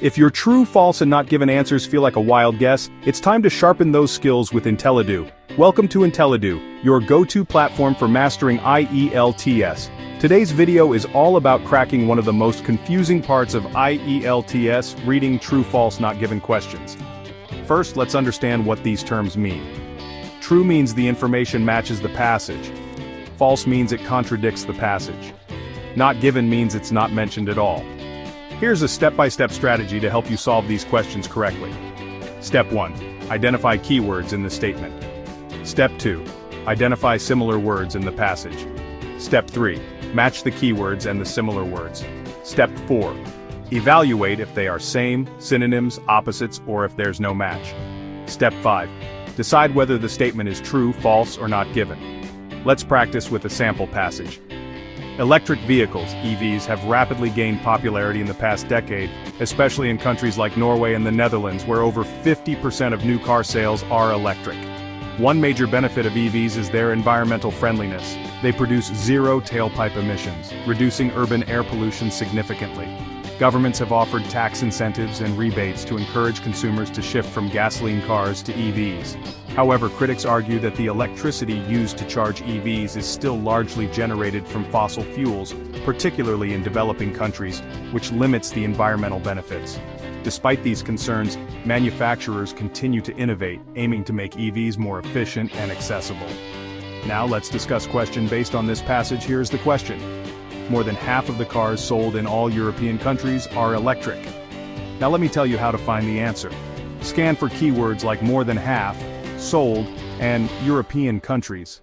If your true, false, and not given answers feel like a wild guess, it's time to sharpen those skills with Intellidu. Welcome to Intellidu, your go-to platform for mastering IELTS. Today's video is all about cracking one of the most confusing parts of IELTS, reading true, false, not given questions. First, let's understand what these terms mean. True means the information matches the passage. False means it contradicts the passage. Not given means it's not mentioned at all. Here's a step-by-step strategy to help you solve these questions correctly. Step 1. Identify keywords in the statement. Step 2. Identify similar words in the passage. Step 3. Match the keywords and the similar words. Step 4. Evaluate if they are same, synonyms, opposites, or if there's no match. Step 5. Decide whether the statement is true, false, or not given. Let's practice with a sample passage. Electric vehicles, EVs, have rapidly gained popularity in the past decade, especially in countries like Norway and the Netherlands, where over 50% of new car sales are electric. One major benefit of EVs is their environmental friendliness. They produce zero tailpipe emissions, reducing urban air pollution significantly. Governments have offered tax incentives and rebates to encourage consumers to shift from gasoline cars to EVs. However, critics argue that the electricity used to charge EVs is still largely generated from fossil fuels, particularly in developing countries, which limits the environmental benefits. Despite these concerns, manufacturers continue to innovate, aiming to make EVs more efficient and accessible. Now let's discuss question based on this passage. Here's the question. More than half of the cars sold in all European countries are electric. Now let me tell you how to find the answer. Scan for keywords like more than half, sold, and European countries.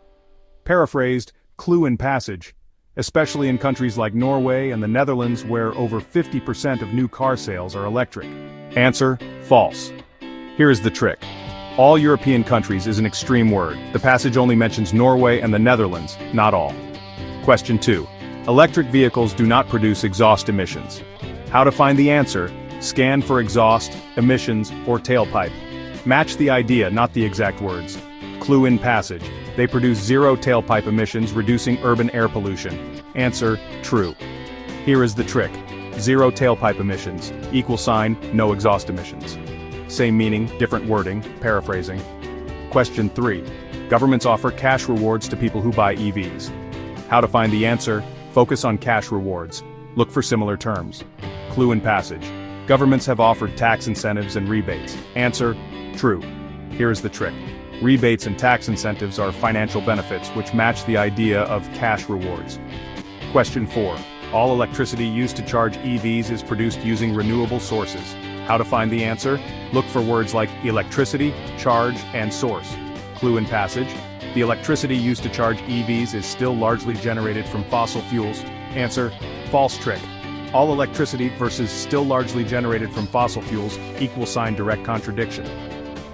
Paraphrased, clue in passage, especially in countries like Norway and the Netherlands where over 50% of new car sales are electric. Answer, false. Here is the trick. All European countries is an extreme word. The passage only mentions Norway and the Netherlands, not all. Question 2. Electric vehicles do not produce exhaust emissions. How to find the answer? Scan for exhaust, emissions, or tailpipe. Match the idea, not the exact words. Clue in passage. They produce zero tailpipe emissions, reducing urban air pollution. Answer, true. Here is the trick. Zero tailpipe emissions, no exhaust emissions. Same meaning, different wording, paraphrasing. Question 3. Governments offer cash rewards to people who buy EVs. How to find the answer? Focus on cash rewards. Look for similar terms. Clue in passage. Governments have offered tax incentives and rebates. Answer, true. Here is the trick. Rebates and tax incentives are financial benefits which match the idea of cash rewards. Question 4. All electricity used to charge EVs is produced using renewable sources. How to find the answer? Look for words like electricity, charge, and source. Clue in passage. The electricity used to charge EVs is still largely generated from fossil fuels. Answer, false trick. All electricity versus still largely generated from fossil fuels direct contradiction.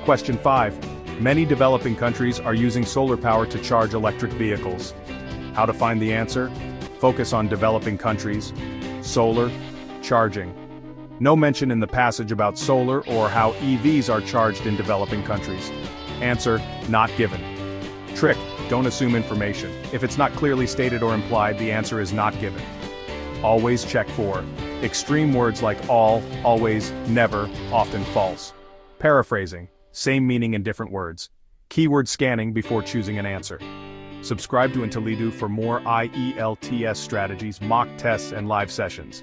Question 5. Many developing countries are using solar power to charge electric vehicles. How to find the answer? Focus on developing countries, solar, charging. No mention in the passage about solar or how EVs are charged in developing countries. Answer, not given. Trick, don't assume information. If it's not clearly stated or implied, the answer is not given. Always check for extreme words like all, always, never, often false. Paraphrasing, same meaning in different words. Keyword scanning before choosing an answer. Subscribe to Intellidu for more IELTS strategies, mock tests, and live sessions.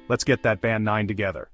Let's get that band 9 together.